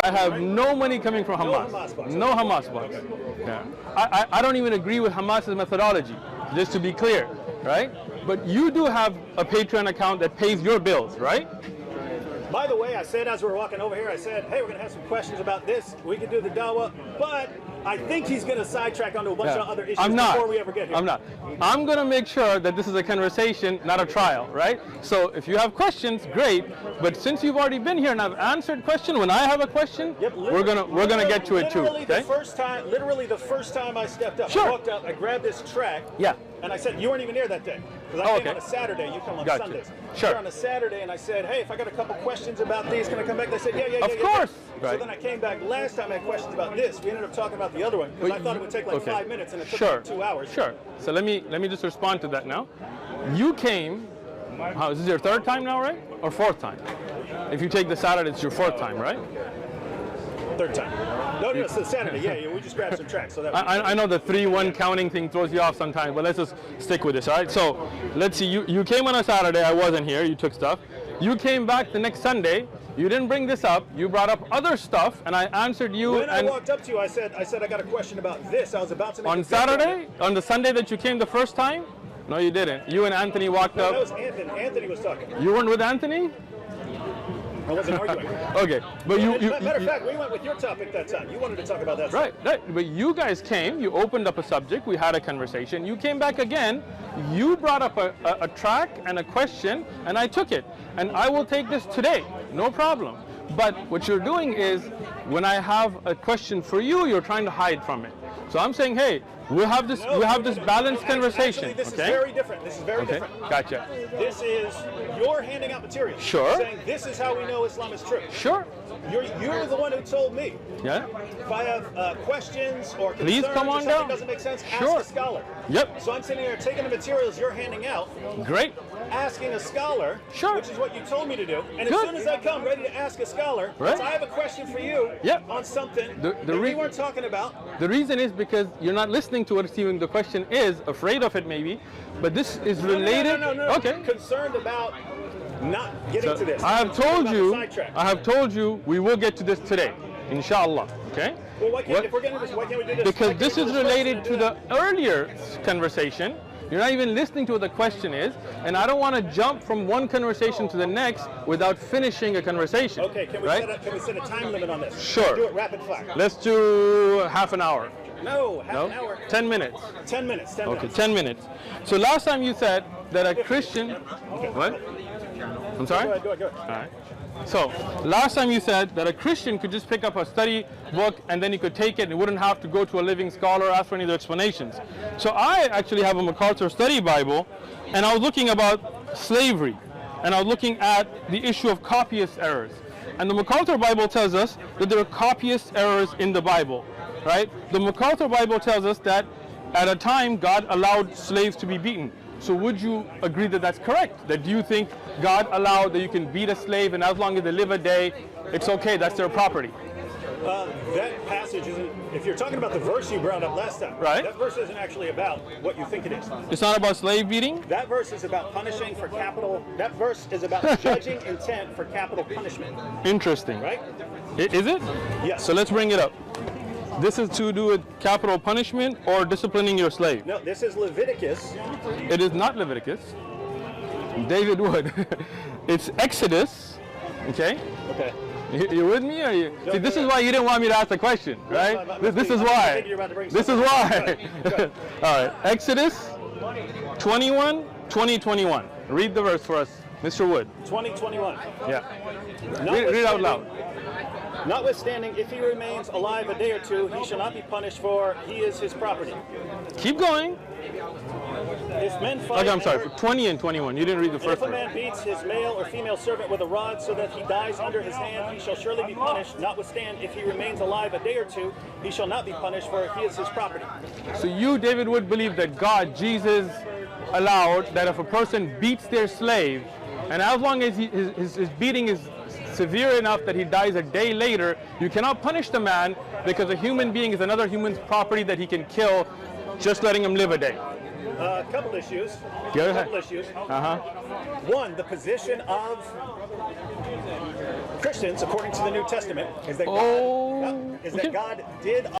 I have no money coming from Hamas. No Hamas bucks. Yeah. I don't even agree with Hamas's methodology, just to be clear, right? But you do have a Patreon account that pays your bills, right? By the way, I said as we were walking over here, I said, hey, we're going to have some questions about this. We can do the dawah, but I think he's going to sidetrack onto a bunch of other issues before we ever get here. I'm not. I'm going to make sure that this is a conversation, not a trial, right? So if you have questions, great. But since you've already been here and I've answered question, when I have a question, we're gonna get to it too. Okay? Literally the first time I stepped up, I walked up, I grabbed this track. Yeah. And I said, you weren't even here that day. Because I came on a Saturday, you come on Sundays. Sure. You're on a Saturday, and I said, hey, if I got a couple questions about these, can I come back? They said, yeah. Of course. Yeah. So then I came back last time I had questions about this. We ended up talking about the other one, because I thought it would take like 5 minutes, and it took like 2 hours. Sure. So let me just respond to that now. You came, is this your third time now, right? Or fourth time? If you take the Saturday, it's your fourth time, right? Third time. No, it's the Saturday. Yeah, we just grabbed some tracks. So that I know the 3-1 counting thing throws you off sometimes, but let's just stick with this, all right? So let's see. You came on a Saturday. I wasn't here. You took stuff. You came back the next Sunday. You didn't bring this up. You brought up other stuff, and I answered you. When I walked up to you, I said I got a question about this. I was about to make on Saturday, on the Sunday that you came the first time. No, you didn't. You and Anthony walked up. That was Anthony. Anthony was talking. You weren't with Anthony? I wasn't arguing. Okay, but matter of fact, we went with your topic that time. You wanted to talk about that. Right. But you guys came. You opened up a subject. We had a conversation. You came back again. You brought up a track and a question, and I took it. And I will take this today. No problem. But what you're doing is, when I have a question for you, you're trying to hide from it. So I'm saying, hey, we'll have this balanced conversation. Actually, this is very different. This is very different. Gotcha. This is you're handing out material. Sure. Saying this is how we know Islam is true. Sure. You're the one who told me. Yeah. If I have questions or concerns please come on or something down. Doesn't make sense, sure. ask a scholar. Yep. So I'm sitting there taking the materials you're handing out. Great. Asking a scholar, sure. which is what you told me to do. And as soon as I come ready to ask a scholar, right. I have a question for you on something that we weren't talking about. The reason is because you're not listening to what Stephen the question is, afraid of it maybe, but this is related. No. Okay. Concerned about not getting to this. I have told you we will get to this today, inshallah. Okay? Well, if we're getting to this, why can't we do this? Because this is related to the earlier conversation. You're not even listening to what the question is, and I don't want to jump from one conversation to the next without finishing a conversation. Okay, can we set a time limit on this? Sure. Do it rapid fire. Let's do half an hour. No, half an hour. 10 minutes. 10 minutes. 10 minutes. Okay, 10 minutes. So last time you said that a Christian... What? I'm sorry? Go ahead. All right. So last time you said that a Christian could just pick up a study book and then he could take it and he wouldn't have to go to a living scholar or ask for any other explanations. So I actually have a MacArthur Study Bible, and I was looking about slavery, and I was looking at the issue of copyist errors. And the MacArthur Bible tells us that there are copyist errors in the Bible, right? The MacArthur Bible tells us that at a time God allowed slaves to be beaten. So would you agree that that's correct? That do you think God allowed that you can beat a slave and as long as they live a day, it's okay, that's their property? That passage isn't, if you're talking about the verse you brought up last time, right? That verse isn't actually about what you think it is. It's not about slave beating? That verse is about punishing for capital, that verse is about judging intent for capital punishment. Interesting. Right? Is it? Yes. So let's bring it up. This is to do with capital punishment or disciplining your slave? No, this is Leviticus. It is not Leviticus. David Wood. It's Exodus. Okay? Okay. You with me? Or you? See, this is why you didn't want me to ask the question, right? This is why. This is why. All right. Exodus 21, 2021. Read the verse for us, Mr. Wood. 2021. Yeah. Read it out loud. Notwithstanding, if he remains alive a day or two, he shall not be punished, for he is his property. Keep going. If men fight, okay, I'm sorry, for 20 and 21. You didn't read the first verse. If a man beats his male or female servant with a rod so that he dies under his hand, he shall surely be punished. Notwithstanding, if he remains alive a day or two, he shall not be punished, for he is his property. So you, David, would believe that God, Jesus, allowed that if a person beats their slave, and as long as his beating is severe enough that he dies a day later, you cannot punish the man because a human being is another human's property that he can kill, just letting him live a day. A couple issues. Go ahead. One, the position of Christians. instance, according to the New Testament, is that Oh, God did